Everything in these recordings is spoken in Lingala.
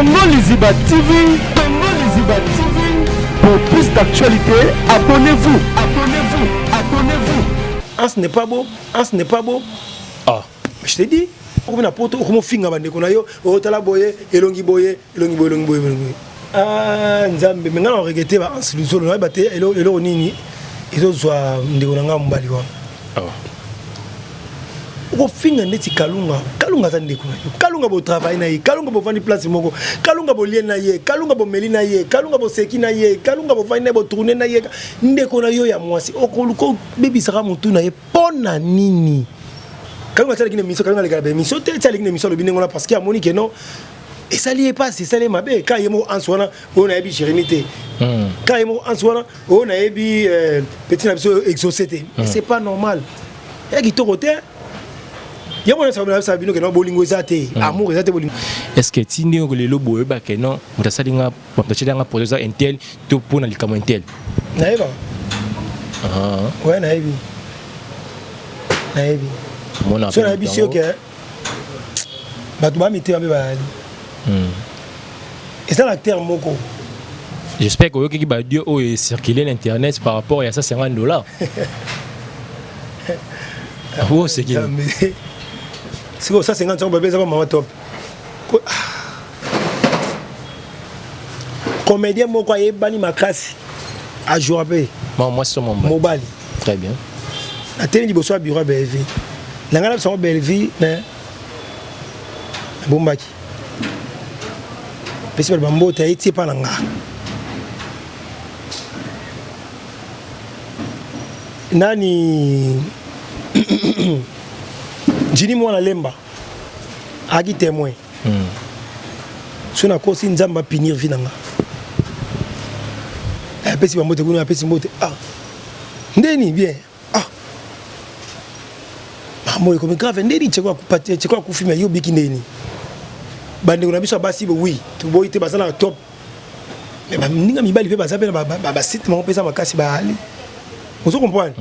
Congo Liziba TV, Congo Liziba TV. Pour plus d'actualité, abonnez-vous, abonnez-vous, abonnez-vous. Ah, ce n'est pas beau, ah, ce n'est pas beau. Ah, je t'ai dit. On a poto, on finga bande qu'on a yo, on t'a la boye, elongi boye, elongi boye, elongi boye, elongi boye. Ah, nzambe, mais on a regretté en solution, on a battu, elo nini, ils ont soit ndégonanga mbali wa. ah. On finga neti kalunga, kalunga tande kuna yo, kalunga bo travail na ye, kalunga bo vandi place moko, kalunga bo lien na ye, kalunga bo meli na ye, kalunga bo seki na ye, kalunga bo vandi na bo tourner na ye, ndekona yo ya mwasi, okoluko bebi saka mutu na ye, pona nini. Kalunga tala kine miso, kalunga le garabe miso, tala kine miso le binengona parce qu'il y a moni que non. Et ça lié pas, c'est ça les mabé. Quand il y a mot en soi, on a ébi chérinité. Quand il y a mot en soi, on a ébi petit nabiso exaucété. C'est pas normal. Il y a qui t'orote. Il y a mon sabino que non bolingo zate, amour zate bolingo. Est-ce que tu n'es pas le lobo ba que non, on t'a ça dinga, on t'a ça dinga projet intel, tout pour na likamo intel. Naïba. Ah. Ouais, naïbi. Naïbi. Mon appel. So naïbi c'est OK. Bah tu vas mettre un peu ba. Et ça l'acteur moko. J'espère que qui va dire oh et circuler l'internet par rapport à ça $50. Oh c'est qui? C'est quoi ça 50 bébé ça va maman top. Comédien moko y bani makasi à jouer Moi c'est mon mobile. Très bien. La télé du bosso bureau BLV. La ngala son BLV né. Bombaki. Pesi ba mbote iti pa nanga. Nani Jini mwana lemba agi témoin. Sona kosi nzamba pinir vinanga. Pesi ba mbote kuna pesi mbote. Ah. Ndeni bien. Ah. Mamoy comme grave ndeni tshekwa kupatia tshekwa kufima yo biki ndeni. Bande on a biso basi oui tu boy te basala top mais ba ninga mibali pe basape ba site mo pesa makasi ba ali vous comprenez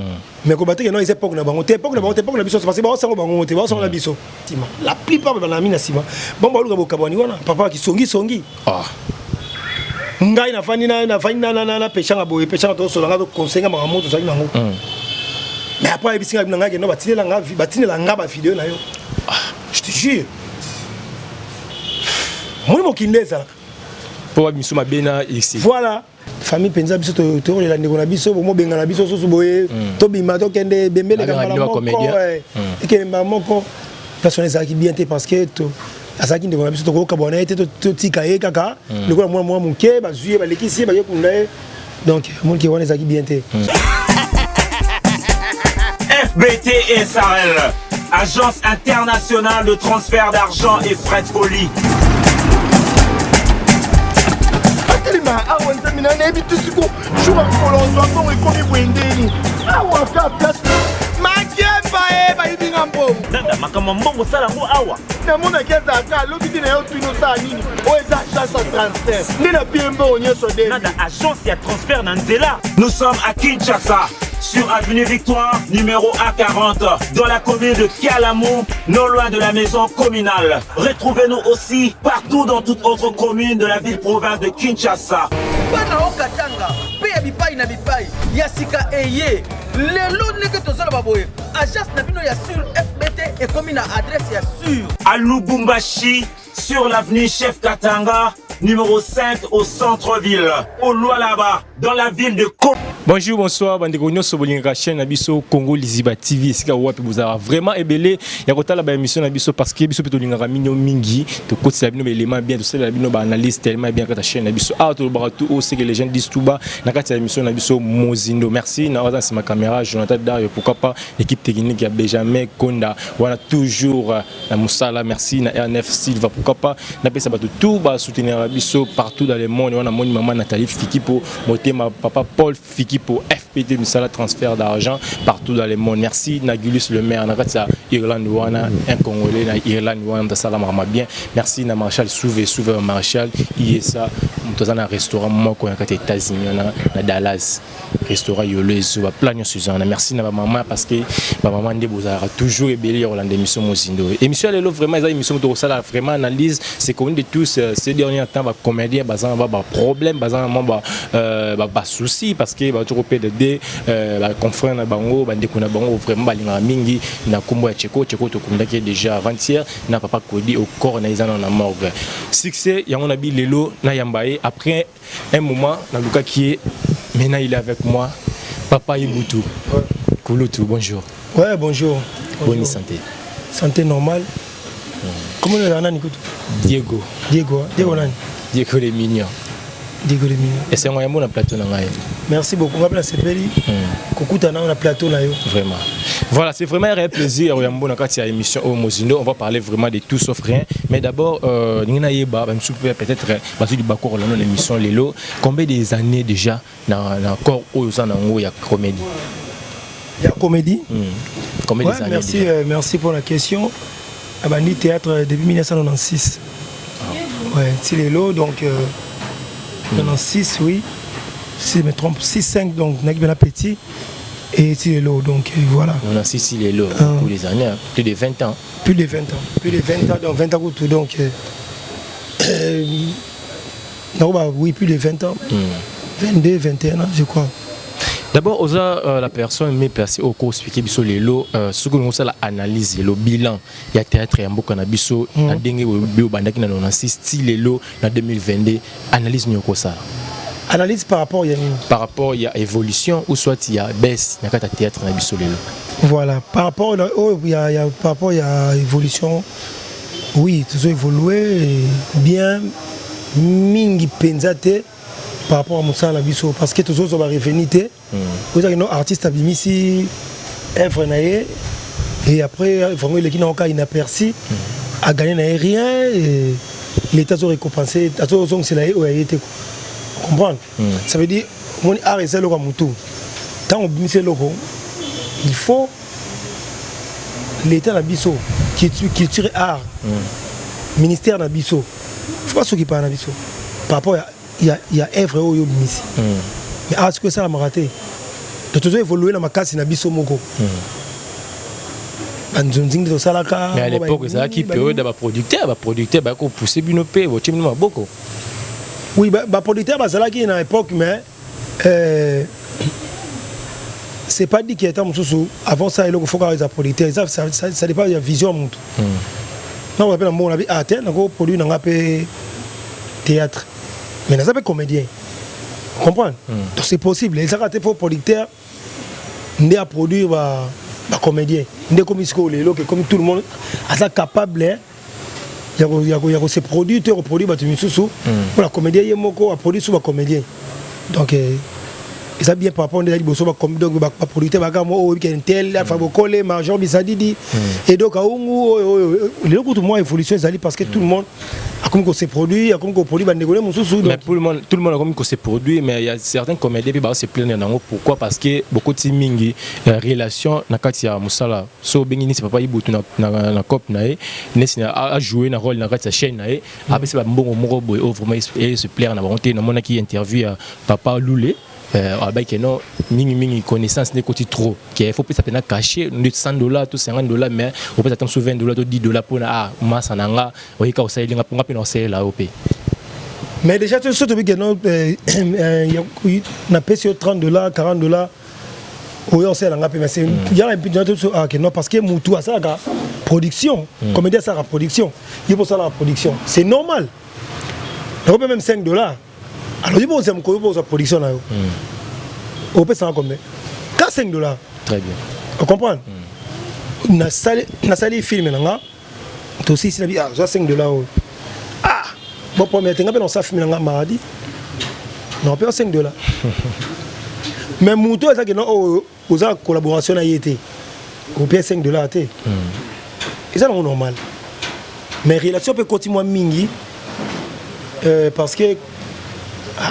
mais ko bateke non ils époque na bango te époque na biso parce que ba sango bango te ba sango na biso tima la plupart ba na mina sima bon ba luka bokabani wana papa ki songi ah ngai na fani na pechanga boy pechanga to so nga to conseiller ma moto ça nango mais après bisinga binanga ke no batinela nga ba vidéo na yo je te jure. Moi kindeza pour biso mabena ici voilà famille penza biso to la ndeko na biso bomo benga na biso so boye to bima to kende bembele ka mala moko et que mama moko personne ça qui bien te parce que to asaki ndeko na biso to ko kabona ete to tika e kaka ndeko moi munke ba zuye ba lekisi ba yekunda donc mon qui wana ça qui bien te FBT SARL, Agence internationale de transfert d'argent et frais de colis. Ah ouais, ça m'a dit tout ce que je suis en colon, et comme il voit une déni. Ah ouais, faire place. Ma gueule, bah, il dit un bon. Nanda, ma kamambongo salango awa. Na mona keza ka, l'autre dit na yo tu no sa nini. O eza chance en transfert. Ni na piembo onye so de. Nanda, agence ya transfert Nanzela. Nous sommes à Kinshasa, sur avenue Victoire, numéro A40, dans la commune de Kalamou, non loin de la maison communale. Retrouvez-nous aussi partout dans toute autre commune de la ville-province de Kinshasa. Bana okatanga, pe bipai na bipai, yasika eye. Lelo neke tozala baboye. Agence na bino ya sur FBT et commune à adresse ya sur. À Lubumbashi, sur l'avenue Chef Katanga, numéro 5 au centre-ville, au Lualaba, dans la ville de Congo. Bonjour, bonsoir, bandeko nyonso bolinga chaîne na biso Congo Liziba TV sika wapi bozara vraiment ebele ya kotala ba émission na biso parce que biso peto linga minyo mingi to kotisa bino élément bien to sala bino ba analyse tellement bien que ta chaîne na biso ah to baratou o c'est que les gens disent tout bas na kati ya émission na biso Mozindo merci na waza c'est ma caméra Jonathan Dario pourquoi pas l'équipe technique ya Benjamin Konda wana toujours na Moussala merci na R9 Silva pourquoi pas na pesa ba tout ba soutenir biso partout dans le monde wana moni maman Nathalie Fikipo motema papa Paul Fikipo F FPT misala transfert d'argent partout dans le monde. Merci Nagulus le maire na kati ya Irlande wana un Congolais na Irlande wana mtasala mama bien. Merci na Marshall Souve Marshall ISA mtozana restaurant moko na kati États-Unis na Dallas. Restaurant Yolezo ba plan Suzanne. Merci na maman parce que maman ndé bozara toujours ébélé Roland émission Mozindo. Émission lelo vraiment eza émission to sala vraiment analyse c'est connu de tous ces derniers temps ba comédien bazan ba problème bazan ba souci parce que ba toujours PDD ba confrère na bango ba ndeko na bango vraiment ba linga mingi na kombo ya Cheko to kumdaki déjà avant-hier na papa Kodi au corps na izana na morgue. Succès yango na bi lelo na yambaye après un moment na luka qui est maintenant il est avec moi papa Ibutu. Kouloutou, bonjour. Ouais, bonjour. Bonne santé. Santé normale. Comment on a Nikutu? Diego. Diego Nani? Diego les mignons. Diego les mignons. Et c'est un bon plateau na ngai. Merci beaucoup. On va placer Beli. Kokuta na on plateau là yo. Vraiment. Voilà, c'est vraiment un réel plaisir Oyambo na kati ya émission au Mozindo. On va parler vraiment de tout sauf rien. Mais d'abord ningina yeba même peut-être parce que du bakor là l'émission lelo combien des années déjà na encore oza na ngo ya comédie. Il y a comédie. Combien des années merci, déjà? merci pour la question. Abani théâtre depuis 1996. Ouais, c'est les lots donc 96 oui. Si je me trompe 6-5 donc Nagibena Petit et c'est les lots donc voilà. 96 les lots pour les années plus de 20 ans. Plus de 20 ans. Plus de 20 ans donc 20 ans tout donc oui plus de 20 ans. 22 21 ans je crois. D'abord, osa la personne mais percé au cours expliquer biso lelo ce que nous ça la analyse le bilan il y a théâtre ya mboka na biso na ndenge bio bandaki na 96 style lelo na 2022 analyse nyoko ça. Analyse par rapport il y a évolution ou soit il y a baisse na kata théâtre na biso lelo. Voilà, par rapport il y a évolution. Oui, toujours évolué bien mingi penzate par rapport à Moussa Labiso parce que tous autres sont revenus vous avez nos artistes abimisi œuvre naé et après vraiment les qui n'ont pas inaperçu a gagné rien et l'état sont récompensé à tous sont c'est là où il était comprendre ça veut dire mon art est le Mutu tant on bimisi logo il faut l'état Labiso culture art ministère Labiso faut pas s'occuper Labiso par rapport à il y a œuvre au Yobimisi. Mais est-ce que ça l'a raté? De toujours évoluer dans ma casse na biso moko. Mais à l'époque ça qui période ba producteur ba ko pousser bino pe bo timino boko. Oui ba producteur ba ça qui na époque mais c'est pas dit qu'il était mususu avant ça il faut que les producteurs ça dépend de la vision mutu. Non on appelle mon avis arte na ko produire na ngapé théâtre. Mais ça peut comédien. Comprendre? Donc c'est possible. Les artistes pour producteurs, on a produire un comédien. On est comme comme tout le monde, est capable. Il y a ces producteurs qui produisent pour la comédien, il y a produit sur un comédien. Donc ça bien par rapport à des producteurs qui ont tel, Fabokole, Major Bisadidi. Et donc, les autres mois évolution parce que tout le monde a comme qu'on s'est produit, a comme qu'on produit, mais tout le monde a comme qu'on s'est produit, mais il y a certains comédiens qui se plaignent. Pourquoi? Parce que beaucoup de timing, relation, na katia musala, so bengini c'est papa ibutu na cop nae, nesina a joué un rôle na katia chaîne nae, après c'est bon moro boy vraiment et se plaire na volonté na mona qui interview papa Loulé. Avec non mingi connaissance n'est côté trop qu'il faut plus ça peut cacher $100 tout $50 mais on peut attendre sur $20 tout $10 pour na massa nanga oyika osayelinga pour ngapina osayela op. Mais déjà tout ce que non na pèse $30 $40 oyo osayela ngapi mais c'est il y a un peu de non parce que mutu ça la production comédien ça la production il faut ça la production c'est normal on peut même $5. Alors, il faut que la production là. On peut savoir combien? $5. Très bien. Vous comprenez? On a salé film là. Aussi, c'est $5. Ah! Bon, pour mettre un ça film là mardi. Non, on peut $5. Mais Mouto, c'est que non, aux collaboration a été. On paye $5 à té. Et ça, c'est normal. Mais la relation peut continuer à mingi parce que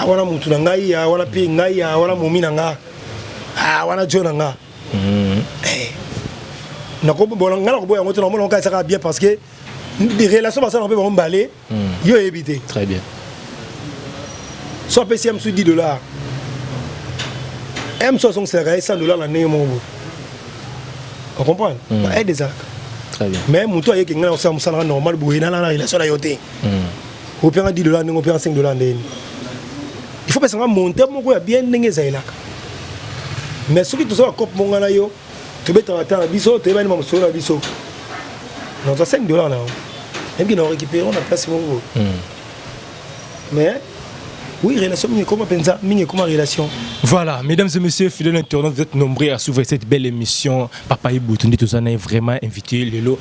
wana mutu na ngai wana pe ngai wana momi na nga ah wana jo nanga nako bon ngala ko boya ngoto na mona ka bien parce que des relations ça on peut on balé yo éviter très bien soit PCM sous $10 M60 c'est $100 l'année mon on comprend aide des arcs très bien mais mon toi yeke ngala ça musala normal boye na la relation la yoté on peut $10 on peut $5 ndeni il faut pas ça monter mon ko bien ndenge zailaka mais ce qui tout ça cop mon ngala yo tu peux t'attendre biso tu vas même sur la biso non ça $5 là même qui nous récupérons la place mon mais oui, relation, comment relation. Voilà, mesdames et messieurs, fidèles internautes, vous êtes nombreux à suivre cette belle émission. Papa Iboutundi, tout ça, on a vraiment invité Lelo.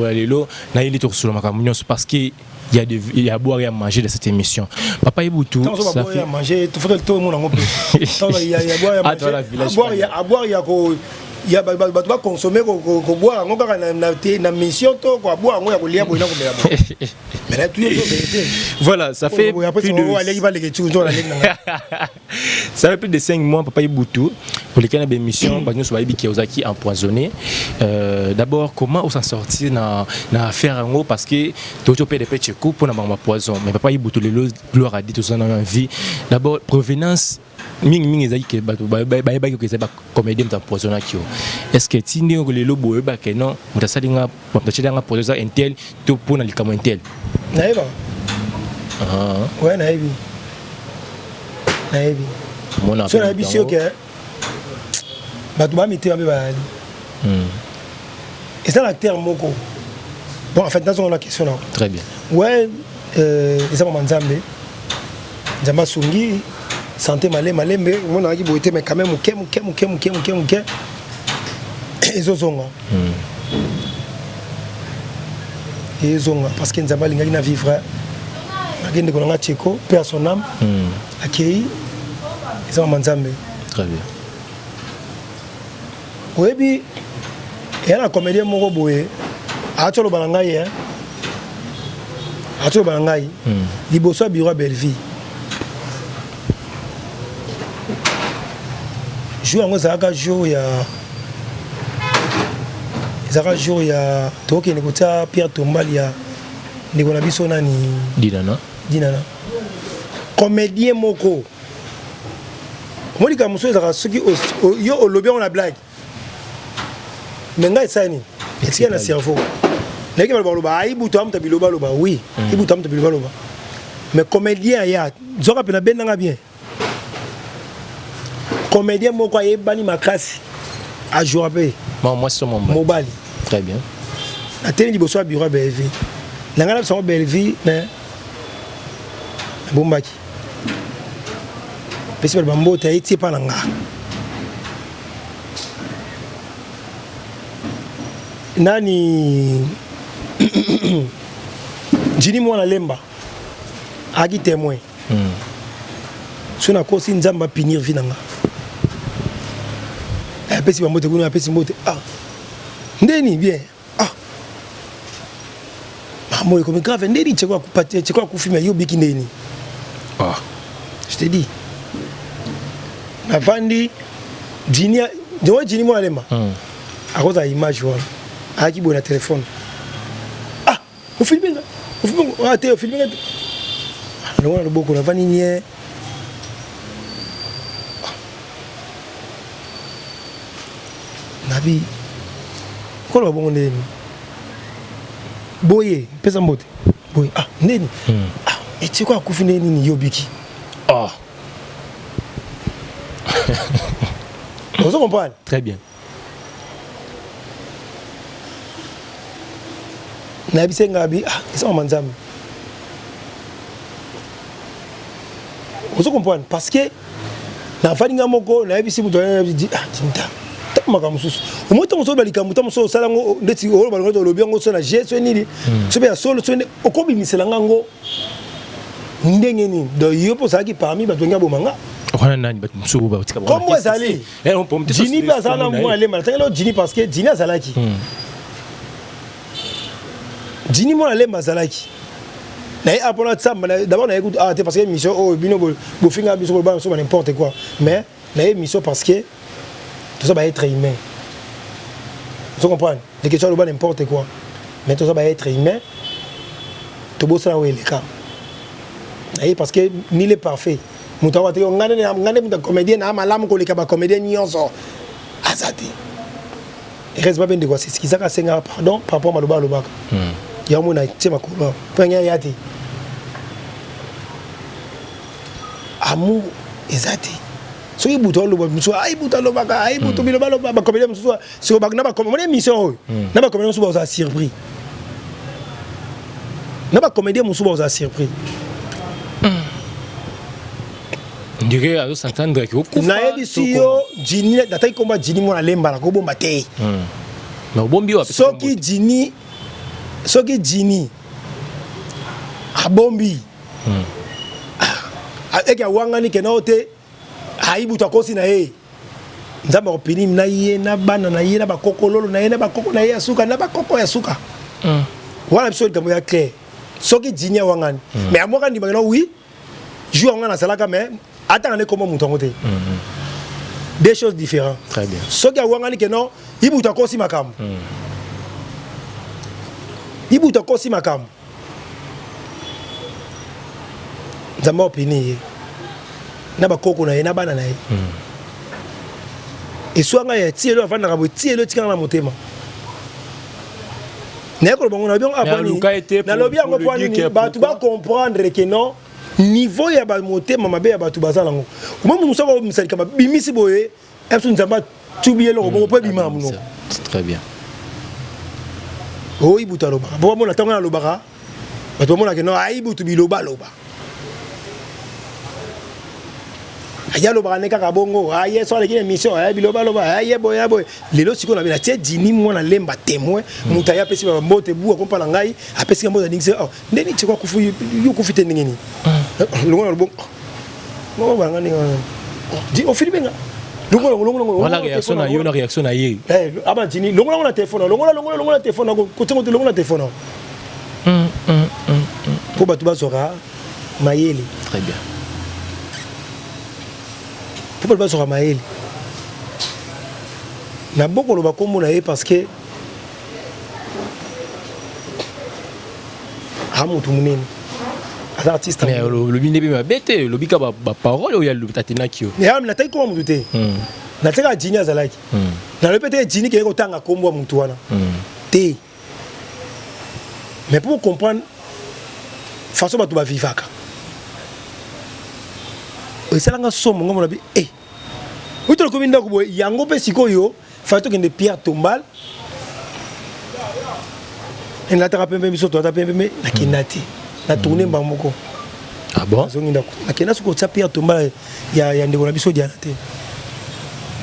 Lelo, parce qu'il y a à boire et à manger de cette émission. Papa Iboutou, ça fait... manger, tout le monde il y a à boire et à manger. Il y a des consommer ko boire na mission to ko boire ngo ya kolia boina ko mela mais là tout voilà ça fait ça fait plus de 5 mois Papa Iboutou pour lesquels la mission ba nyonso ba ibi Kiyosaki empoisonné d'abord comment on s'en sortir na affaire ngo parce que toto pe de petit coup pour na ba poison mais Papa Iboutou le gloire a dit tout ça dans la vie d'abord provenance mingi ezaki ke bato ba ko ezaba comédien empoisonné kio est-ce que tindi ngo le lobo ba ke non mutasalinga mutachidanga poison intel to pona likamo intel naeba ouais naebi mona so naebi sio ke bato ba mité ba ali et ça l'acteur moko bon en fait dans on la question là très bien ouais ça va manzambe Nzamba sungi santé malembe on a dit boité mais quand même muke ezozonga parce que Nzamba linga na vivre agende ko nga cheko paix à son âme akei ça manzambe très bien webi et la comédien moko boye atolo balangai liboso bureau Belleville jour en zaka jour ya toki ne kota Pierre Tombali ya ndiko na biso nani dinana comédien moko molika muso zaka soki yo olobi on la blague menga esani etia na cerveau leki baloba aibuto amta biloba loba oui ibuto amta biloba loba mais comédien ya zoka pena benanga bien comédien moko ayebani makasi a jouer moi c'est mon mobile très bien la télé liboso à bureau Belleville la ngala son Belleville mais bombaki pesi ba mbota iti pa nanga nani jini mwana lemba aki témoin sona kosi nzamba pinir vinanga apesi ba mbote kuna apesi mbote ndeni bien moi comme grave ndeni chekwa kupatia chekwa kufima yo biki ndeni je te dis navandi jini mwana lemba akoza image wala aki bona téléphone au filminga te filminga non le beaucoup la vanille nabi ko lo bongo ndeni boye pesa mbote boye ndeni et quoi akufi ndeni ni yobiki vous comprenez très bien nabi sengabi ça manzambe vous comprenez parce que na faninga moko nabi si muto dit tinta maka mususu omoto muso balika muto muso salango ndeti olo balongo lobi ngo so na jesu nini so be solo so okobi miselanga ngo ndenge ni do yopo saki parmi batonga bomanga wana nani bat muso ba tika comme moi zali jini ba sana moi le mal tangelo jini parce que jini azalaki jini moi le mazalaki na apona tsamba d'abord na écoute parce que mission bino bo finga biso ba so n'importe quoi mais na mission parce que tout ça va être humain. Tu comprends? Les questions de n'importe quoi. Mais tout ça va être humain. Tout beau ça, oui, les cas. Parce que ni est parfait. On a comédien, il reste pas bien de quoi. C'est ce qui s'est passé, pardon, par rapport à Maloba. Il y a un monde qui m'a coulé. Amour, exact. So il bouton le monsieur ay bouton le baka ay bouton le baka comédien monsieur c'est au baka na ba comédien mission na ba comédien monsieur ba surpris na ba comédien monsieur ba surpris on dirait à s'entendre que na ebisi yo Jini datai komba Jini mona lemba la ko bomba te mais bombi wa soki Jini abombi eke wangani kenote aibu takosi na ye nzamba opini na ye na bana na ye na bakokololo na ye na bakoko na ye asuka na bakoko ya suka wala biso kambo ya clair soki Jini wangani mais amoka ndi bangana oui joue ngana salaka mais attends comment mutongo te deux choses différentes. Très bien. Soki wangani keno ibu takosi makam ibu takosi makam nzamba opini na bakoko na ye na bana na ye et soit nga tielo avanda ka tielo tika na motema na ko bongo na bien apani na lobi yango point ba tu ba comprendre que non niveau ya ba motema mabe ya ba tu bazala ngo kuma muso ko misali kama bimisi boye epso nzamba tubiye lo ko po bima muno très bien o ibuta loba bo mo na tanga na loba ba to mo na que non ai ibutu biloba loba aya loba neka ka bongo aye so avec une émission aya biloba loba aye boya boy lelo siko na bela tie Jini mona lemba témoin mutaya pesi ba mbote bu ko pala ngai apesi ka mbote ndingise oh ndeni tiko kufu yu kufite ndingeni longo bon mo ba ngani di o filibenga longo wala réaction na yo na réaction na ye aba Jini longo na téléphone longo na téléphone ko tingo longo na téléphone pour batuba sora mayele très bien pour pas sur Maël na beaucoup le bakombo na parce que amutu munene artiste mais le binde be mabete le bika ba parole ou ya le tatena kio mais am na tai ko muté na teka Jini azalaki na le peut-être Jini ke ko tanga kombo mutu wana té mais pour comprendre façon ba tu ba vivaka osalanga somo ngomo na bi utolo kominda ko yango pe sikoyo fato kende pierre tombal en la terapie biso to ta pembe na kinati na tourner mbamoko ah bon zonginda ko na kena suko tsa pierre tombal ya ndeko na biso diana te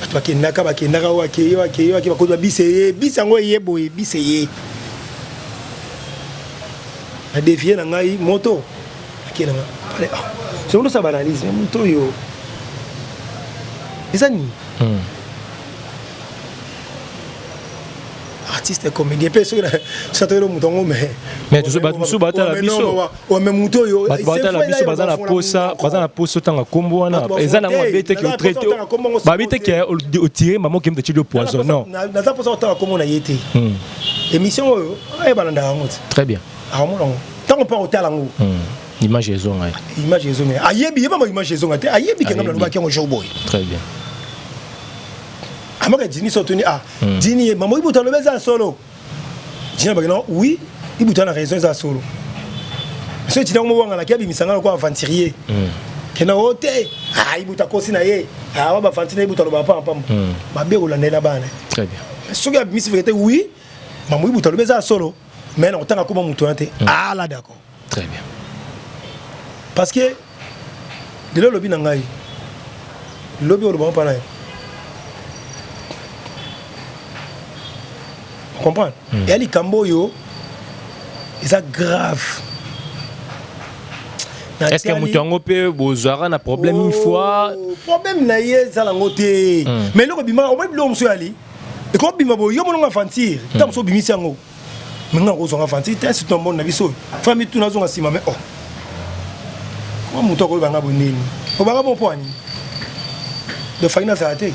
bato bakenda ka wa ke ba ko bise bisango yebo bise ye na défier na ngai moto akena pale c'est un banalisme moto yo ezani artiste comédien pe so na satelo mutongo mais tu so bata la biso o me muto yo bata la biso baza na posa tanga kombo wana ezana ngo bete ki traité ba bete ki o tirer maman qui me tire le poison non na za posa tanga kombo na yete émission yo ay balanda ngo très bien amongo tango pa hotel ngo image ezonga ayebi yeba ma image ezonga te ayebi ke ngam na ba ke ngo showboy très bien amaka Jini sotuni Jini maman ibuta lo beza solo Jini ba non oui ibuta na raison za solo so Jini mo wanga la ke bi misanga ko aventurier kena hote ibuta kosi na ye wa ba fantina ibuta lo ba pam ba be ko landela bana très bien so ga misi vérité oui maman ibuta lo beza solo mais on tanga ko mo mutu ante là d'accord très bien parce que de le lobby nangai lobby o bon pas là comprendre et ali kamboyo c'est grave est-ce que mutongo pe bozara na problème une fois problème na ye ça la ngoté mais le bima o meblo mso ali e ko bima bo yo mo nga fantir tam so bimisi yango menga ko so nga fantir te c'est ton bon na biso famille tout na zo nga sima mais comment mutoko banga bonini o banga bon point de faina ça a été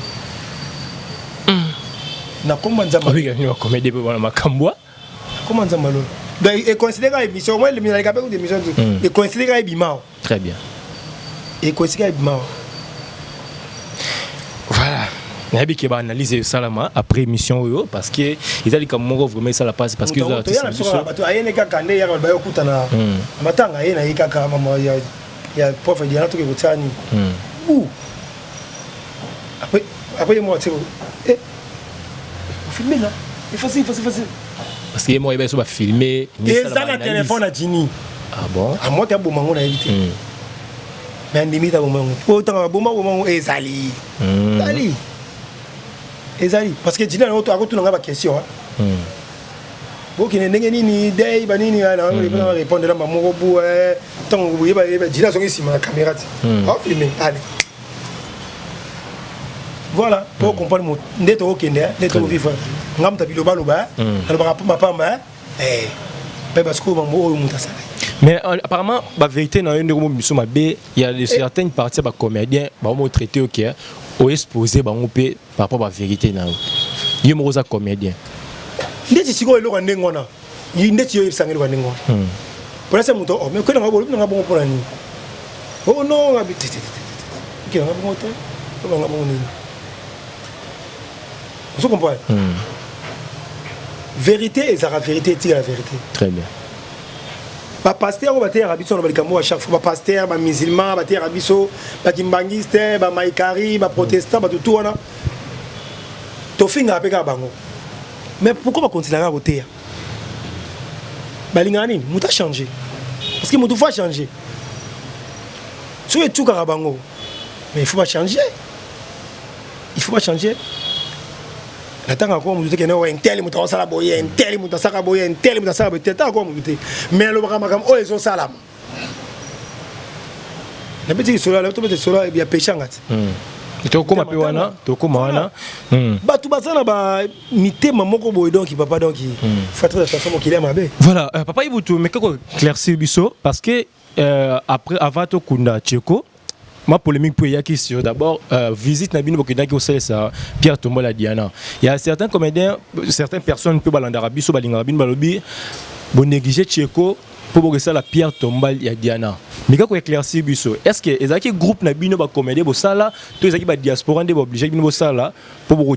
na komba nzamba oui il y a comédie pour makambwa comment nzamba lo donc et considérer émission moi le minali kapé ou des émissions et considérer bimao très bien et considérer bimao voilà nabi ke ba analyser salama après émission yo parce que ils allaient comme moi vraiment ça la passe parce que ils ont bato ayene kaka nde ya ba yo kutana matanga yena yikaka mama ya prof Diana to ke kutani ou après moi tu eh filmer là il faut parce que moi il va se filmer et ça na téléphone à Jini ah bon à moi tu as beau mango na éviter mais limite à beau mango autant beau mango ezali ezali parce que Jini na auto akoto na ba question bon qui n'est ni day ba nini na répondre là mamoko bu tant vous voyez ba Jini sont ici ma caméra ah filmer allez voilà pour comprendre mon ndeto okende ndeto vivre ngam ta biloba loba alors ba pamba parce que mambo o muta sala mais apparemment la vérité dans une mission il y a certaines parties ba comédiens ba mo traité OK au exposer ba ngopé par rapport à la vérité na yo mo za comédien ndeti siko eloko ndengona ndeti yo ibsangeli kwa ndengona pour ça muto mais ko na ngabo na ngabo pour ni oh non habité ki ngabo moto ngabo ni vous comprenez vérité et la vérité est la vérité très bien ba pasteur ba terre abiso na balikambo à chaque fois ba pasteur ba musulman ba terre abiso ba kimbangiste ba maikari ba protestant ba tout wana to finga apeka bango mais pourquoi ba continuer à côté ba lingani muta changer parce que mutu faut changer so etu ka bango mais il faut pas changer natanga ko mutu ke no intel mutu sala boye intel mutu sala boye intel mutu sala boye tata ko mutu mais lo baka makam o ezo salam na petit sola to petit sola bien péchangati to ko mape wana to ko wana ba tu bazana ba mitema moko boye donc papa donc faut très attention qu'il est mabe voilà papa ibutu mais kako claircir biso parce que après avant to kunda Tcheko ma polémique pour y sur d'abord visite Nabino Bokina qui aussi ça Pierre Tombola Diana. Il y a certains comédiens, certaines personnes peut balandarabi so balingarabin balobi bon négliger Tcheko pour ça la Pierre Tombal ya Diana. Mais quand éclaircir biso est-ce que ezaki groupe Nabino ba comédien bo sala to ezaki ba diaspora ndé obligé bino sala pour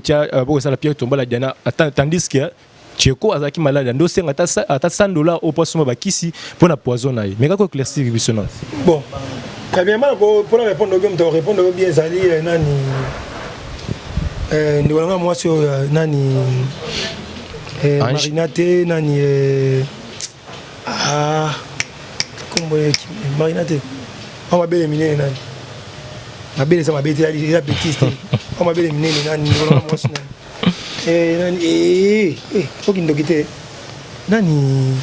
ça la Pierre Tombal ya Diana tandis que Tcheko azaki malade ndo senga ata $100 au poisson ba kisi pour na poison na. Mais quand éclaircir biso non. Bon très bien, pour répondre bien, répondre bien, Zali, Nani, moi sur Nani, Marinate, Nani, comment Marinate, on m'a bien éliminé, Nani, ma belle, ça m'a bien été, il a bêtiste, on m'a bien éliminé, Nani, Nani, faut qu'il nous quitte, Nani,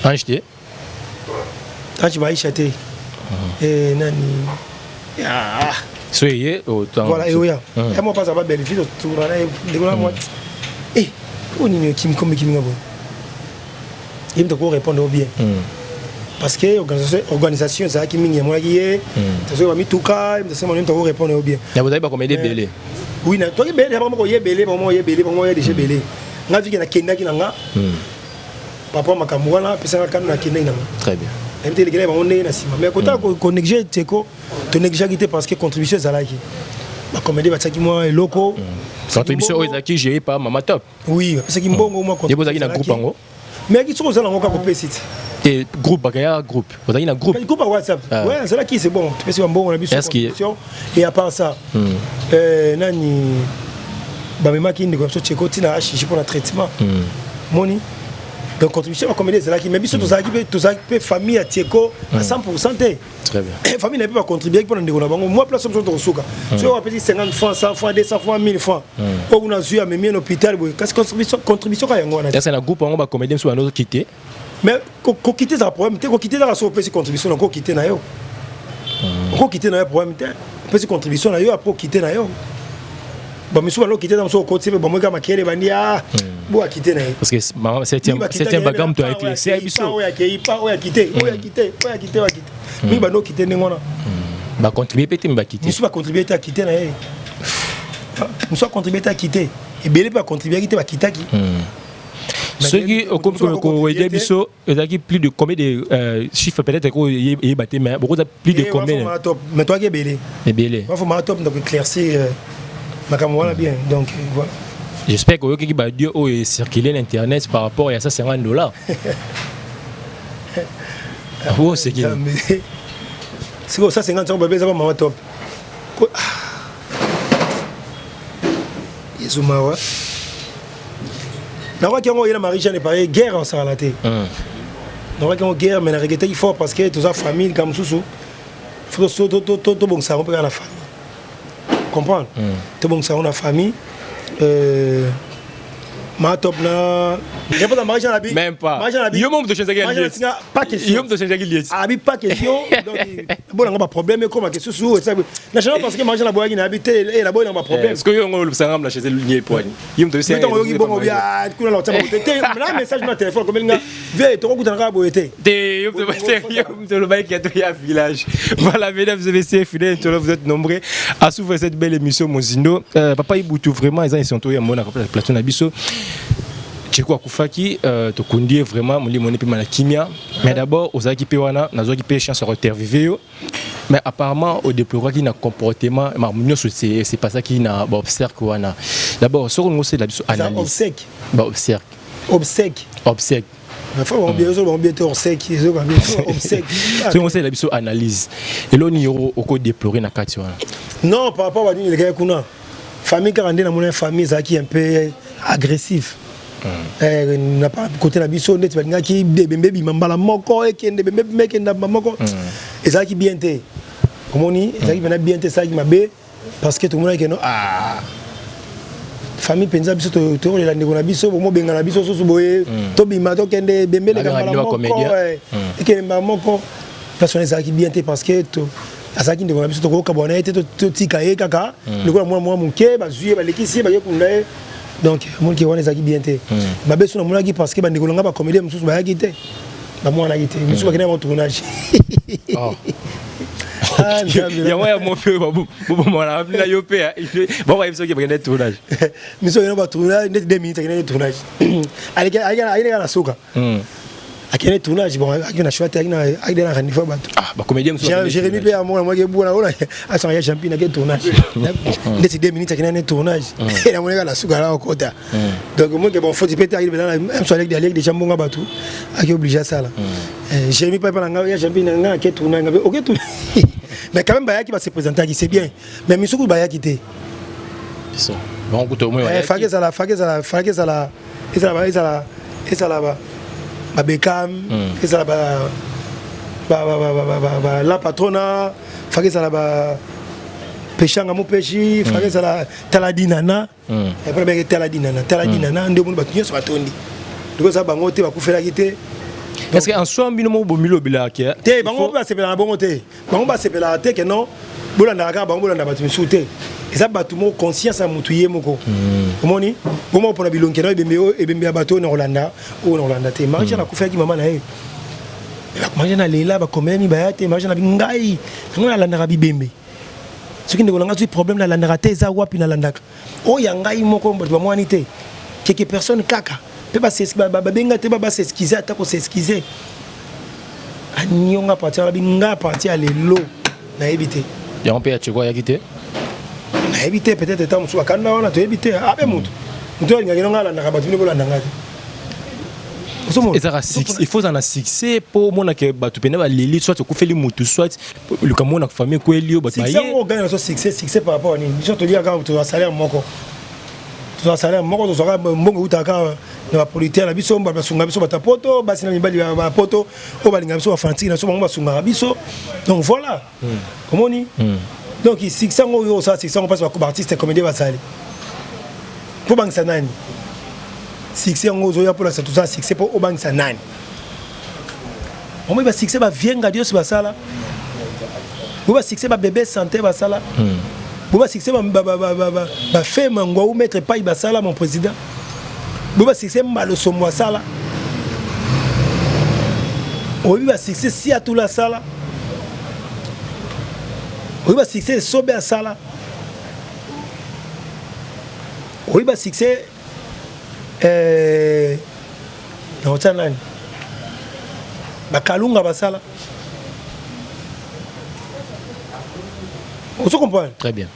acheté, tu vas y chater. Et nani soyez autant voilà et oui et moi pas ça va belle fille tout là de moi eh on y qui comme qui ngabo il me répondre bien parce que organisation ça qui mingi moi qui est ça va mi tout cas il me répondre bien ya vous avez pas comédie belé oui na toi belé pas moi belé pas moi déjà belé na vie na kenda ki nanga papa makambo wana pesa kana na kenda nanga très bien mais quand on néglige Tcheko, tu négliges parce que contribution est là. La comédie va être moi loco. Contribution est qui gérée par Mama Top. Oui, c'est qui bon moi contribution. Vous avez un groupe en haut. Mais qui sont dans le groupe site. Et groupe bagaya groupe. Vous avez un groupe. Groupe à WhatsApp. Ouais, c'est là qui c'est bon. Tu peux sur un bon on a vu sur contribution et à part ça nani ba mema qui ndiko Tcheko tina achi pour le traitement. Moni donc contribution à comédie c'est là qui mais biso tous ça famille à Tcheko à 100%. Très bien. Famille ne peut pas contribuer pour ndeko na bango moi place de souka so on peut 50 francs 100 francs 200 francs 1000 francs pour on a vu à même hôpital parce que contribution ka yango na c'est un groupe on va comédien sur un autre quitter mais ko quitter ça problème te ko quitter dans la so peut contribution ko quitter na yo ko quitter na yo problème te peut contribution na yo après quitter na yo bon mais souvent quitter dans son côté bon moi comme makele bandi bo a quitter na parce que c'est un bagam to éclairci biso ouais quitter mi bano quitter ngona ba contribuer peut-être ba quitter mi so ba contribuer à quitter na nous soit contribuer à quitter et belé pas contribuer qui te va kitaki ceux qui comme aider biso ezaki plus de combien de chiffres peut-être ko y batté mais beaucoup plus de combien mais toi qui est belé faut ma top donc éclaircir makamwa bien donc voilà. J'espère que qui va dire oh circuler l'internet par rapport à ça $50. Oh c'est qui c'est ça 50 ans bébé ça va ma top Yezumawa na qui on y a Marie-Jeanne n'est pas guerre en salaté na qui on guerre mais la regretter il faut parce que toute sa famille comme sous faut tout bon ça on peut la famille comprendre tout bon ça on a famille ma top là j'ai pas de mariage à la même pas yo même de changer pas question yo de changer abi pas question donc bon on a pas problème comme question sur ça national parce que mariage à la boîte qui habité et la boîte on a pas problème est-ce que yo on le sang la chaise ligne point yo de c'est bon bien kuna la tamo te message na téléphone comme nga veille to ko kutana boyete yo de le bail qui a tout à village voilà mesdames et messieurs fidèles vous êtes nombreux à suivre cette belle émission Mozindo papa Ibutu vraiment ils sont tous à mon plateau na biso Tcheko Akufaki to kondie vraiment mon limone pe na kimia mais d'abord aux équipes wana nazo ki pe chance reterviver mais apparemment au déplorer qui na comportement marmonio c'est pas ça qui na observe wana d'abord sur on sait la biso analyse obsèque obsèque on bien obsèque c'est on sait la biso analyse et là ni au déplorer na kati wana non par rapport à les gars kuna famille carandé na mon famille ça qui un peu agressif n'a pas côté la biso net ba qui bébé mambala moko et qui bébé mec na moko et ça qui bien té comme on dit ça qui vient bien té ça qui m'a bé parce que tout le monde que non famille penza biso to la ndeko na biso mo benga na biso so boye to bima to kende bembele mambala moko et que mambala moko personne ça qui bien té parce que to azaki ndeko na biso to ko kabona été to tika ye kaka ndeko moi muke ba zuye ba lekisi ba yekunda donc mon qui wana ezaki bien te mabe suna monaki parce que bandeko longa ba comédie mususu ba yaki te ba mwana yaki te mususu bakena mon tournage ya moya mo fe babu mwana apna yo pe ba ba biso ki bakena tournage miso yana ba tournage net 2 minutes akena tournage alika na soka akena tournage bon akena chouette akena ranifa bato ba comédien mususu Jérémy pe amona moi ke buna ona asa ya champion na tournage net 2 minutes akena tournage et la moneka la soka la kota donc moi que bon faut peut-être arriver dans même sur avec des jambonga bato aki obligé ça là Jérémy pe pa nga ya champion nga ke tournage OK tout mais quand même Baya qui va se présenter qui c'est bien mais Misuku Baya qui était ça bon écoute moi fake ça la Beckham et ça la patrona fake ça la pechanga mo pechi fake ça la taladinana et après ben taladinana ndemo batunyo so batondi donc ça bango te bakufela kité parce que en soi bino mo bomilo bilaki te bango ba sepela na bongo te bango ba sepela te que non bolanda ka bango bolanda batu misuté et ça batu mo conscience a mutuye moko omoni bomo pona bilonke na ebembe bato na Rolanda o na Rolanda te marche na kufela ki mama na ye la marche na lela ba komeni ba te marche na bingai ngona landa ka bibembe ce qui ne volanga tu problème na landa te za wapi na landaka o ya ngai moko ba mwani te quelques personnes kaka pe ba benga te ba s'excuser atako s'excuser anyonga partir la binga partir lelo na ebité ya on peut Tcheko ya kité na ebité peut-être temps so akanda wana to ebité abe mutu mutu ngakino ngala na kabatu ni bolanda ngati il faut en succès pour mon que batu pena ba leli soit ko feli mutu soit le kamona famille ko elio ba baye on gagne notre succès par rapport à ni je te dis quand tu as salaire moko to sera mbongo utaka na politique na biso ba sunga biso batapoto basi na mibali ba poto o balinga biso fanti na so ba sunga biso donc voilà comment ni donc ici ça on ça c'est ça on passe par artiste comédien basali pour bangsa nani succès on ozo ya pour ça tout ça succès pour bangsa nani on va succès ba vienga dios basala on va succès ba bébé santé basala on va succès ba fait mango ou mettre pas basala mon président on va succès malo somo sala on va succès si à tout la sala on va succès sobe sala Oui, bah succès. Non, ça n'a. Bah Kalunga basala. On se comprend. Très bien.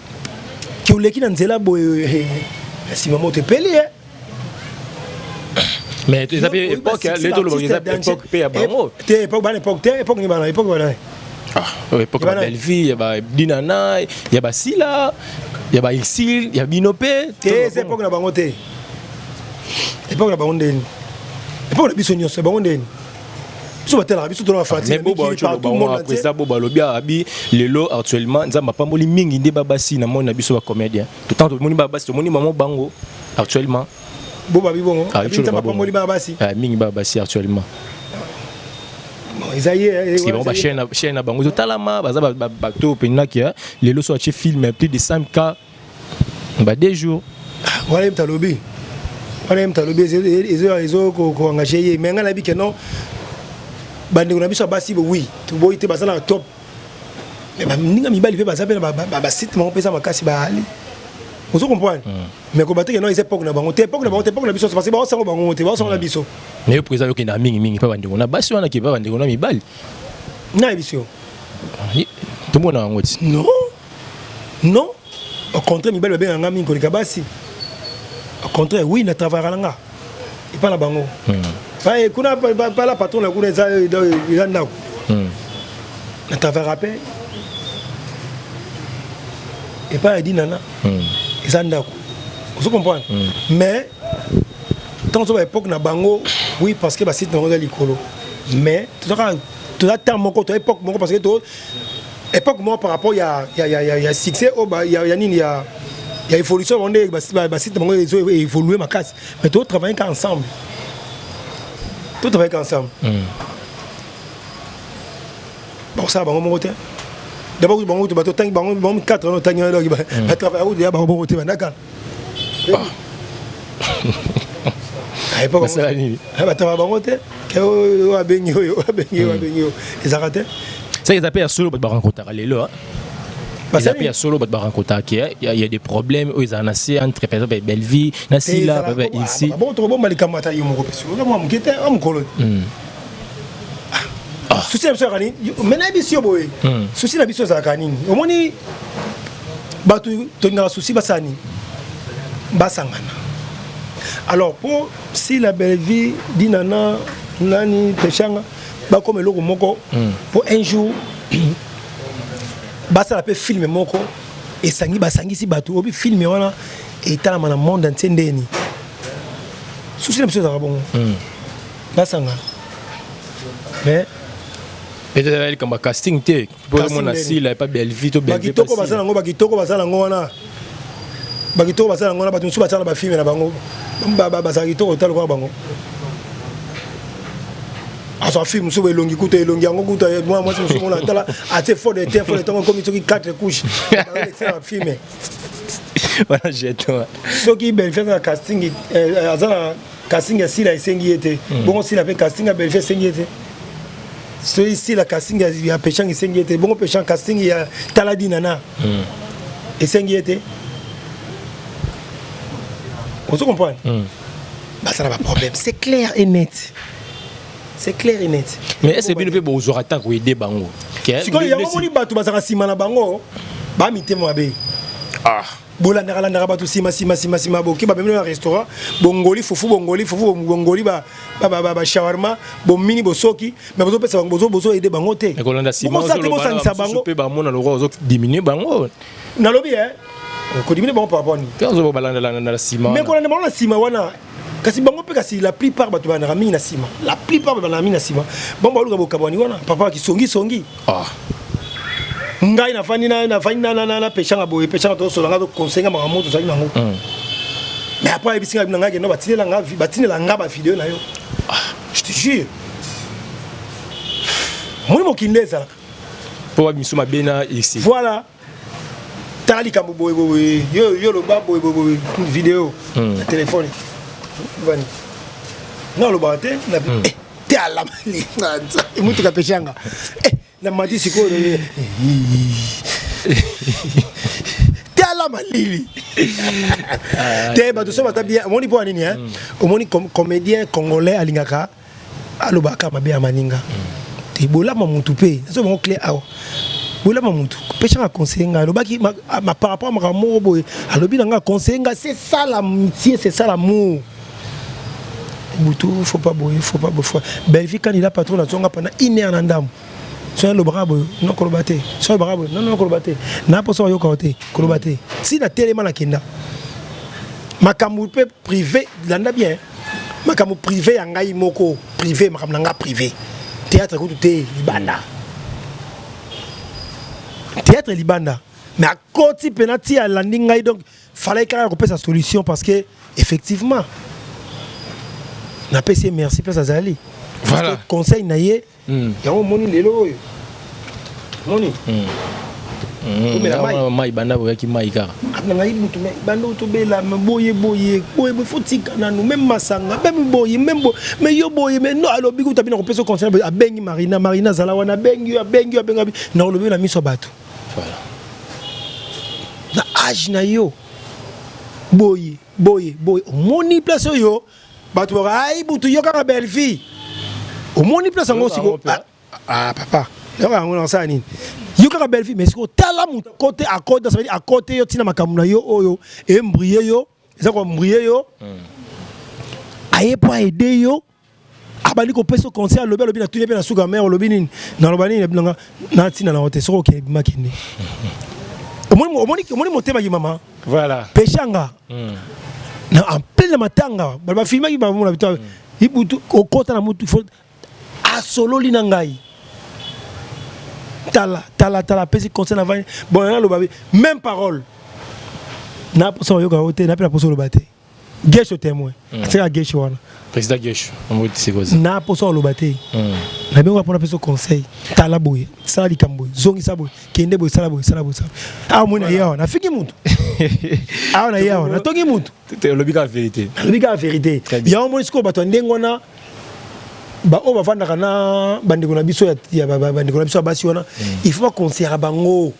Qui ou l'équipe Nzela boy. Si maman te peli hein. Mais tu as époque, les deux époque paye à Bango. T'es époque ni bana époque voilà. Ah, époque Belleville, il y a Dinana, il y a Sila, il y a Ixil, il y a Binopé. C'est époque na Bango té. Époque na Bango ndeni. Époque na bisonyo c'est Bango ndeni. Sur la biso dans la fatigue. Mais bobo tu le après ça bobo lobia abi lelo actuellement nzamba pamboli mingi nde babasi na mona biso ba comédien. Tout temps moni babasi moni maman Bango actuellement. Boba bibongo. Nzamba pamboli babasi. Mingi babasi actuellement. Parce que bon ba chaîne na Bango totalama baza bato penina ki lelo so achi film plus de 100K ba 2 jours. Voilà mtalobi. Voilà mtalobi ezo ko engager mais ngana bi que non. Bandeko na biso basi oui tu boy te basala top mais ninga mibali pe basapela ba site mo pesa makasi ba ali on se comprend mais ko bateke non époque na bango te époque na biso parce que ba sango bango te ba sango na biso mais président yo ki na mingi pa bandeko na basi wana ki pa bandeko na mibali na biso tout monde na ngoti non au contraire mibali ba benga mingi ko likabasi au contraire oui na travailler nga et pas na bango Paye, kuna pas la patron la kuna ça il en a. Na travail rappel. Et pas dit nana. Ils en a. Vous comprenez? Mais tant que l'époque na bango, oui parce que ba site na likolo. Mais tout à terme mon époque mon parce que tout époque moi par rapport il y a succès au il y a nini il y a évolution on est ba site bango évoluer ma casse. Mais tout travailler ensemble. Tout avec ensemble. Bon ça bon côté. D'abord bon tu bateau tank bon 4 ans tank là qui va travailler où dia bon côté d'accord. Ai pas ça ni. Ba travailler bon côté. Que wa benyo les arrêter. Ça ils appellent solo ba rencontrer lelo hein. Ils appellent solo ba rencontrer qui il y a des problèmes ils en assez entre par exemple Belleville Nasila ici. Bon trop bon malika mata yo mo parce que moi mo kete am kolo. Souci na biso kani mena biso boy. Souci na biso za kani. Omoni batu to na souci basani. Basangana. Alors pour si la Belleville dinana nani pechanga ba comme loko moko pour un jour basa la pe filmer moko et sangi basangi si batu obi filmer wana et tala mana monde entier ndeni souci na biso za bon basanga mais peut-être comme casting te pour mon assis là pas Belleville to Belleville bakitoko basala ngo wana bakitoko basala ngo na batu nsu basala ba filmer na bango basala kitoko tala kwa bango asa film so elongi kuta elongi yango kuta moi je me tala assez fort de terre comme qui 4 couches excellent film voilà j'ai toi ce qui belle fait un casting azana casting ya sila esengi ete bon sila fait casting ya belle fait esengi ete so ici la casting ya pechang esengi ete bon pechang casting ya taladi nana esengi ete on se comprend bah ça n'a pas de problème c'est clair et net. C'est clair et net. Mais est-ce que bien fait bon aura tant aider bango. Si quand il y a moni batu basaka sima na bango, ba mitemo abe. Bola ndara batu sima bo ki ba même dans restaurant, bongoli fufu ba shawarma, bon mini bosoki, mais bozo pesa bozo aider bango te. Mais kolanda sima bozo pe ba mona loko zo diminuer bango. Na lobi ko diminuer bango par rapport ni. Kazo balanda la sima. Mais kolanda bango la sima wana. Kasi bango pe kasi la plupart batu bana rami na sima. La plupart bana rami na sima. Bon ba luka bokabani wana papa ki songi. Ngai na fani na pechanga boye pechanga to solanga to konsenga ma moto sali nango. Mais après ebisinga bina ngaki no batinela nga ba vidéo na yo. Je te jure. Moi mo kindeza. Pour misuma bena ici. Voilà. Tali kambo boye yo lo ba boye vidéo na téléphone. Vani. Non le bate na te ala mali. Mutu ka pechanga. Na mati siko te ala malili te bato so bata bien omoni po nini omoni comédien congolais alingaka alobaka mabe ya maninga te bolama mutu pe so mo clé awa bolama mutu pêchanga conseiller alobaki ma par rapport à makamoko boye alobi nanga conseiller c'est ça l'amitié, c'est ça l'amour. Boutou, faut pas boyer, faut pas boire. Belgique quand il a patron, on pendant 1 heure en dame. Soit le brabo, non colobaté. Soit le brabo, non colobaté. N'a pas ça yo côté, colobaté. Si la télé la kenda. Makamu privé, landa bien. Makamu privé yangai moko, privé makamu nanga privé. Théâtre ko tout libanda. Théâtre libanda. Mais à côté penalty à landing donc fallait qu'il y ait sa solution parce que effectivement na PC merci place azali. Voilà. Conseil naie. Yango moni lelo oyo. Moni. Mai banda boyaki mai ka. Na ngai mutu me banda to bela boye fotika nanu même masanga même boye même mais yo boye mais non alors biku tabina ko peso conseil abengi Marina zala wana abengi na olobi na miso bato. Voilà. Na âge na yo. Boye moni place yo. Bato ay butu yo kaka belle fille. Au moni place ngo siko papa. Yo ka ngona sa nini? Yo kaka belle fille mais siko tala mutu côté à côté ça veut dire à côté yo tina makamuna yo oyo et mbrier yo, ça ko mbrier yo. Aye po aider yo. Abali ko peso conseil lobi na tuni pe na suga mère lobi nini? Na lobani na tina na hotel soko ke makini. Omoni motema yi mama. Voilà. Pechanga. Na en plein matanga ba filma ki ba mo na bito ibutu okota na mutu fo a solo li na ngai tala pesi conseil na va bon na lo babi même parole na poso yo ka hote na pela poso lo bate gesho témoin c'est la gesho wana président gesho on dit c'est quoi na poso lo bate na bengo pour peso conseil tala boye sala likambo zongi sabo kende boye sala boye ah mo na yawa na fiki mutu ah na yawa na tongi mutu c'est le biga vérité ya mo siko bato ndengona ba o bavanda kana bandeko na biso ya bandeko na biso basi wana il faut considérer bango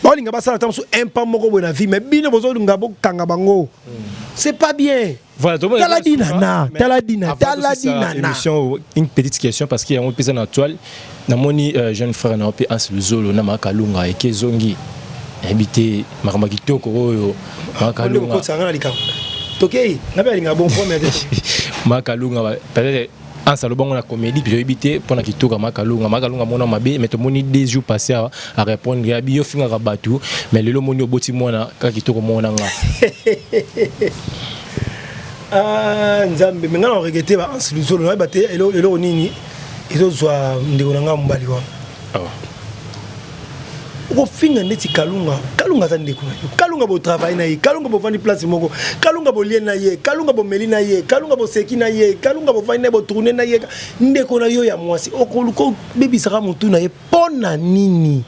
ba linga basala tamso impa moko boye na vie mais bino bozo linga bo kanga bango c'est pas bien. Voilà, Taladina. Émission, une petite question parce qu'il y a un peu dans toile. Na moni jeune frère na pe ans le zolo na makalunga et kezongi. Habité makamagito ko makalunga. Tokei, na ba linga bon premier. Makalunga peut-être en salon la comédie puis habité pour na kitoka makalunga mona mabe mais to moni 2 jours passés à répondre ya bio finga rabatu mais le moni oboti mona ka kitoko mona nga. Nzambe mais ngana regretter ba solution na ba te elo nini izozwa ndeko nanga mbali wa ko finga ndeti kalunga za ndeko na yo kalunga bo travail na ye kalunga bo vandi place moko kalunga bo lien na ye kalunga bo meli na ye kalunga bo seki na ye kalunga bo vandi na bo tourner na ye ndeko na yo ya mwasi okoluko bebisaka mutu na ye pona nini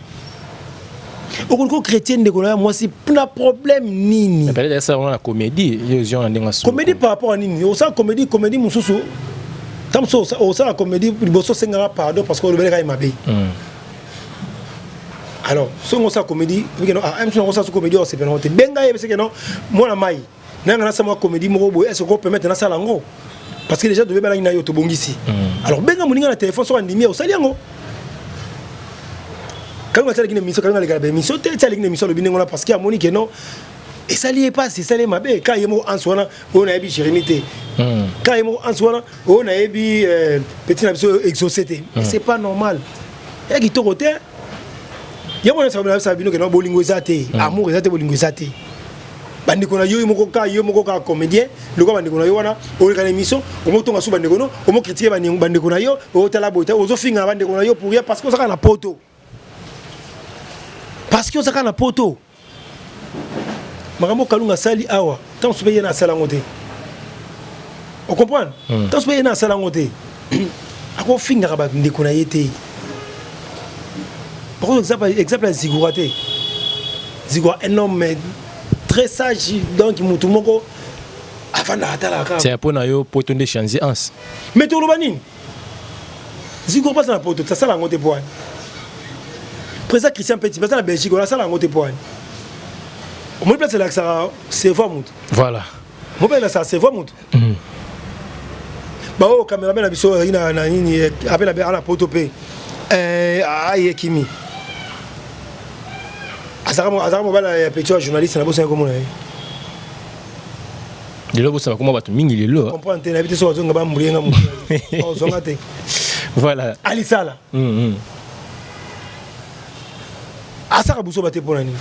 okoluko chrétien ndeko na ya mwasi na problème nini peut-être ça on la comédie yo on ndenga so comédie par rapport à nini o sa comédie mususu tamso o sa la comédie boso senga pardon parce que le bel kay mabe alors si on sa comédie même si on sa comédie c'est pas non benga c'est que non moi la mai nanga na sa comédie mo boy est-ce qu'on peut mettre na sala ngo parce que déjà devait bala ina yo to bongisi alors benga moninga na téléphone so andimi o sali ngo quand on a télé émission quand on a regardé émission télé émission le binengo parce qu'il y a monique non et ça lié pas c'est ça les mabe quand yemo en soi on a bi sérénité quand yemo en soi on a bi petit nabiso exaucité c'est pas normal et qui to côté yemo na sa bino que non bolingo ezate amour ezate bolingo ezate bandiko na yo moko ka comédien le ko bandiko na yo wana o le émission o mo tonga su bandiko no o mo critiquer bandiko na yo o tala boita o zo finga bandiko na yo pour rien parce que ça na poto parce que ça na poto makambo kalunga sali awa tant so peye na sala ngote o comprendre tant so peye na sala ngote ako finga ka bandiko na yete par exemple Zigouate Zigouate un homme très sage donc mutu moko avant d'atala ka c'est pour na yo poto de changer ans mais to lobanine Zigouate passe na poto ça sala ngote poane président Christian Petit passe na Belgique on a sala ngote poane Moi place là ça c'est vraiment. Voilà. Moi place ça c'est vraiment. Bah oh caméraman la biso ina na nini appelle la potopé. Aïe Kimi. Azara mobala ya petit journaliste na bossa comme on lelo bossa comment bato mingi lelo comprendre na bité so zonga ba murienga mu zonga te voilà ali sala asaka buso baté pour nani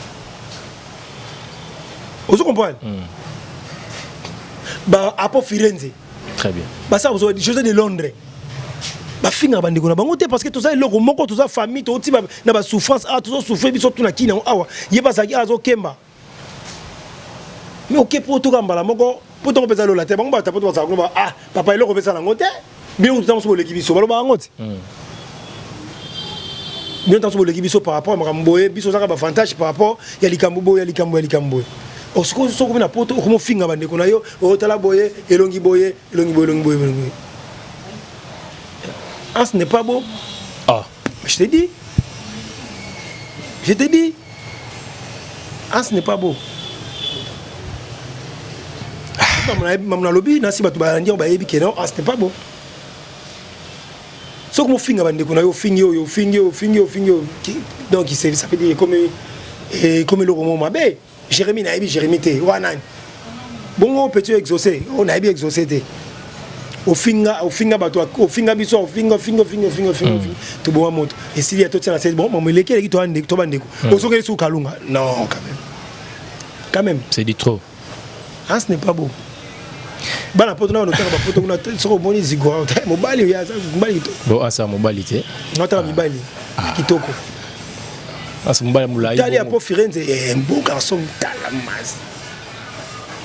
ozo comprendre ba apo Firenze très bien ba ça ozo José de Londres ba finga bandiko na bango te parce que tout ça eloko moko tout ça famille to tiba na ba souffrance tout ça souffrir biso tout na kina awa yeba saki azo kemba mais ok pour tout kambala moko pour ton pesa lola te bango ba tapoto ba sakoma papa eloko pesa na ngote bien tout temps sur l'équipe biso ba ngote bien tout temps sur l'équipe biso par rapport à makamboye biso saka ba fantastique par rapport ya likambo ya likambo o soko soko na poto ko mo finga bandiko na yo o tala boye elongi boye. Ah, ce n'est pas beau. Ah. Je t'ai dit. Ah, ce n'est pas beau. Maman lobby, nasi batu balandi on baebi que non, ah ce n'est pas beau. Ce que mon finger bande qu'on a yo finger. Donc il ça peut dire comme le roman mabé. Jérémie naebi Jérémie té. Wanan. Bon petit exaucé, on a bien exaucé té. Au finger bato au finger biso au finger to boa moto et s'il y a tout ça c'est bon mais lesquels qui to bandeko osoke sou kalunga non quand même c'est du trop ah ce n'est pas beau bana poto na notaka ba poto kuna soko boni zigo mobali ya mobali to bon asa mobali te notaka mibali kitoko asa mobali mulai tali apo Firenze un beau garçon talamas.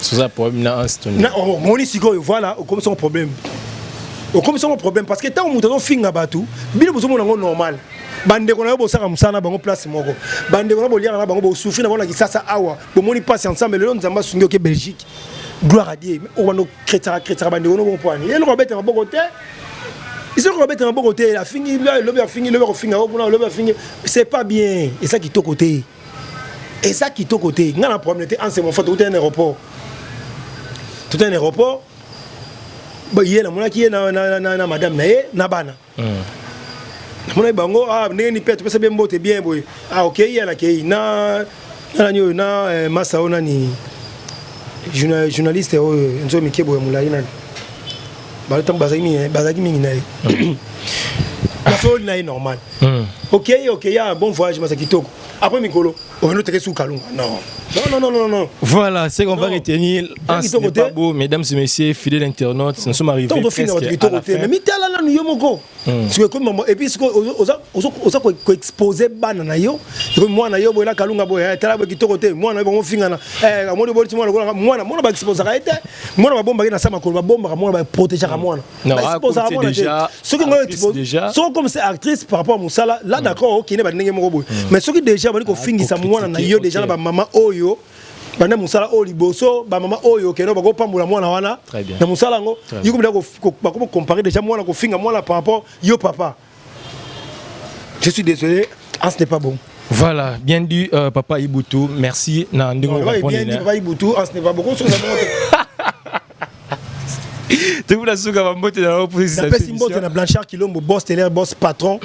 C'est ça le problème là, mon isigo voilà, comme son problème. Comme son problème parce que tant on monte finga batu, bino bozo monango normal. Bande ko na bo saka musana bango place moko. Bande ko na bo liara na bango bo souffrir na bona ki sasa awa. Bo moni passe ensemble le nzamba sungi ke Belgique. Gloire à Dieu. O wano kretara bande ko no bon point. Et le Robert en bon côté. Ils sont Robert en bon côté, la fingi le fingi c'est pas bien. Et ça qui to côté. Ngana problème était en ce moment tout un aéroport. Tout un aéroport. Bah hier na mona ki na madame na bana. Na mona bango ni pète pesa bien mbote bien boy. OK il y a la ki na masa ona ni journaliste nzo mikebo mulai na. Ba tam bazaki mingi na. La folie na normal. OK il y a un bon voyage masaki toko. Après Mikolo, on va nous traiter sous Kalunga. Non. Voilà, c'est qu'on va retenir. Ce n'est pas beau, mesdames et messieurs, fidèles internautes, nous sommes arrivés presque à la fin. Mais mitala là nous yomoko. Parce que comme et puis oza ko exposer bana na yo. Moi na yo bola Kalunga boya, tala bo kitokote, moi na bongo finga na. Amoni boli moi ba exposer ka ete. Moi ba bomba na sama ko ba bomba moi ba protéger ka moi. Non, déjà. Ce qui nga exposer. So comme c'est actrice par rapport à Moussala, là d'accord, OK, ne ba ndenge moko boy. Mais ce qui déjà ba ko fingisa moi na yo déjà ba mama oyo. Bana musala o liboso ba mama oyo keno ba ko pambula mwana wana na musala ngo yiko bida ko comparer déjà mwana ko finga mwana par rapport yo papa. Je suis désolé, ce n'est pas bon. Voilà, bien dit papa Ibutu, merci na ndingo répondre. Bien dit papa Ibutu, ce n'est pas bon. Tu vous la souka va monter dans l'opposition. La peste mbote na Blanchard Kilombo, boss télé, boss patron.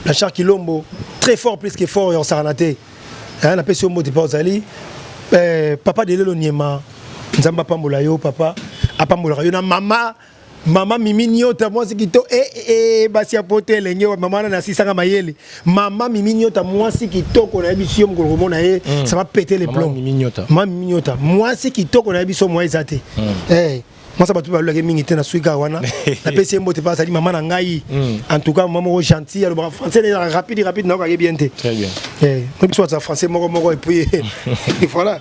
Blanchard Kilombo, très fort plus que fort en Saranaté. La peste mbote pas Zali. Papa de Lelo Niema, Nzamba Pambola yo papa, Apambola yo na mama mimi nyota moi sikito basi apote lenye mama na sisanga mayele. Mama mimi nyota moi sikito ko na biso mgolo na ye, ça va péter les plombs. Mama mimi nyota moi sikito ko na biso moi ezate. Moi ça va tout le mingi te na suika wana. La PC mbote pas ça dit maman na ngai. En tout cas maman gentil, le français rapide na ka bien te. Très bien. Moi soit ça français moko et puis voilà.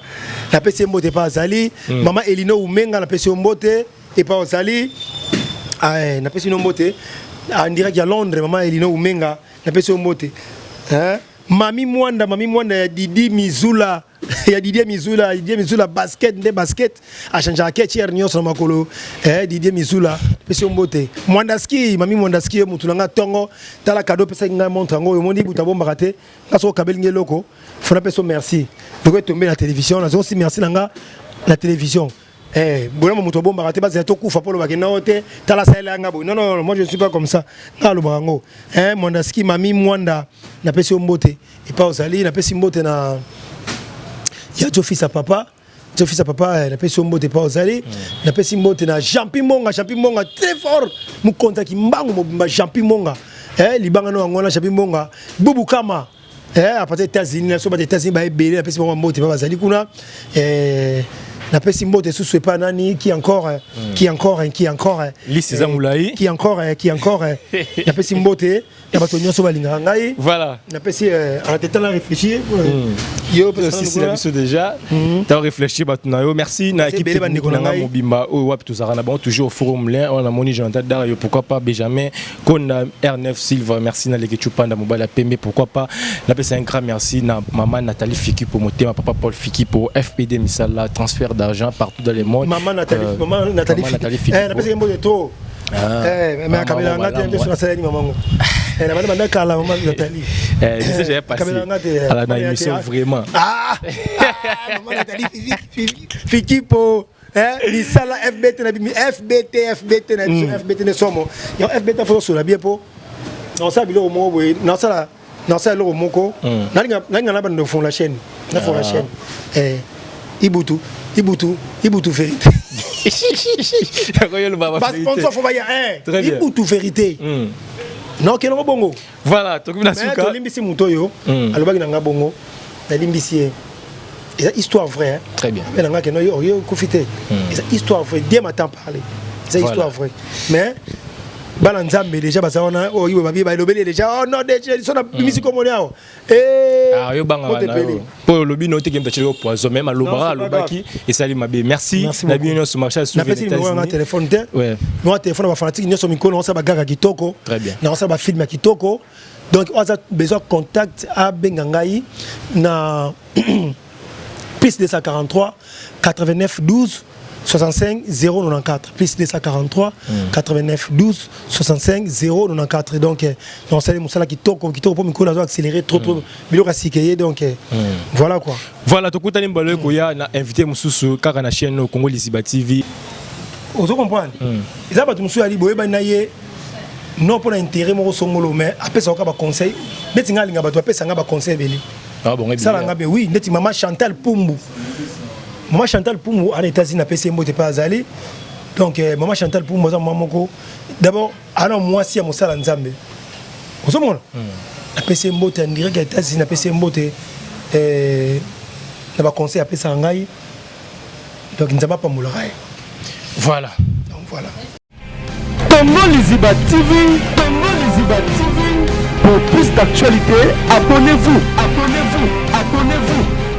La PC mbote pas Zali, maman Elino Umenga la PC mbote et pas Zali. Na PC mbote en direct à Londres maman Elino Umenga na PC mbote. Mami Mwanda Didi Mizula Il y a Didier Mizula basket, des baskets, a changé à Ketcher Nyon sur Makolo, Didier Mizula, Pession Bote. Mwandaski, Mami Mwandaski, Moutulanga Tongo, Tala Kado, Pesanga Montango, Mondi Boutabo Barate, Kaso Kabel Loko, Fona Peso merci. Donc, tomber la télévision, on aussi merci Nanga, la télévision. Bon, mon tobo barate, c'est tout coup, Fapolo Bagenote, Tala Sailanga. Non, moi je ne suis pas comme ça. Nalo Barango. Mwandaski, Mami Mwanda, n'a pas Bote, et pas aux alliés, n'a pas Bote na. Il y a fils à papa, il a fait son mot de pas aux allées, il a fait son mot de champimonga très fort, mon contact qui mbango champimonga, libanga no angona champimonga, bubu kama, à partir des États-Unis, la soba des États-Unis ba ebele, il a fait son mot de pas aux allées kuna, il a fait son mot de sous pas nani qui encore, Lisa Moulaï, qui encore, il a fait son mot de voilà. On a passé en tête à réfléchir. Si la vie déjà, tu as réfléchi. Merci. Na équipe Mobimba, toujours au forum là. On a moni Jonathan Dario. Pourquoi pas Benjamin, Kona R9 Silva. Merci na l'équipe Chupanda Mobile Pembe. Pourquoi pas. La paix un grand merci na maman Nathalie Fiki pour monter, ma papa Paul Fiki pour FPD Misala transfert d'argent partout dans le monde. Maman Nathalie Fiki. La paix un mot de trop. Mais à Kabila Ngati, je suis la seule maman. Elle a demandé à la maman de Nathalie. J'ai passé à la émission vraiment. Maman Nathalie Fiki pour Nisala FBT ne sommes. FBT faut sur la bien pour. Non ça bilo mo boy. Non ça lo moko. Nanga na bande fond la chaîne. Na fond la chaîne. Ibutu vérité. Sponsor faut bailler Ibutu vérité. Non quel bongo. Voilà, to kuna suka. To limbisi mutoyo. Alobaki nanga bongo. Na limbisi. C'est histoire vraie. Très bien. Mais nanga keno yo kufite. C'est histoire vraie. Dès matin parler. C'est histoire vraie. Mais Balanzambe déjà parce qu'on a oh il va bien lobby déjà oh non déjà ils sont la musique comme on est yo banga pour lobby noter que m'tachelo poison même à lobara lobaki et salut mabe merci na bien sur marché sur le téléphone ouais moi téléphone va fanatique nous sommes micro on ça bagarre kitoko très bien na on ça va film kitoko donc on a besoin contact à bengangai na plus 243 89 12 65 094 plus 243 89 12 65 094 donc on sait mon salaire qui toque pour me coller accélérer trop bilo kasikaye donc voilà quoi voilà to kutani mbalo ko ya na invité mususu kaka na chaîne Congo Liziba TV ozo comprendre ils a mususu ali boye ba naye non pour intérêt mo songolo mais après ça ba conseil beti ngalinga ba to après ça nga ba conseil beli ah bon ça la nga be oui ndeti maman Chantal Pumbu. Maman Chantal Poumou en États-Unis a passé un mot de pas aller. Donc maman Chantal Poumou d'abord alors moi si à mon salon Nzambe. Vous savez moi a passé un mot en direct aux États-Unis a passé un mot n'a pas conseil à passer en gaï. Donc Nzamba pas mouleraï. Voilà. Donc voilà. Congo Liziba TV. Pour plus d'actualités, abonnez-vous.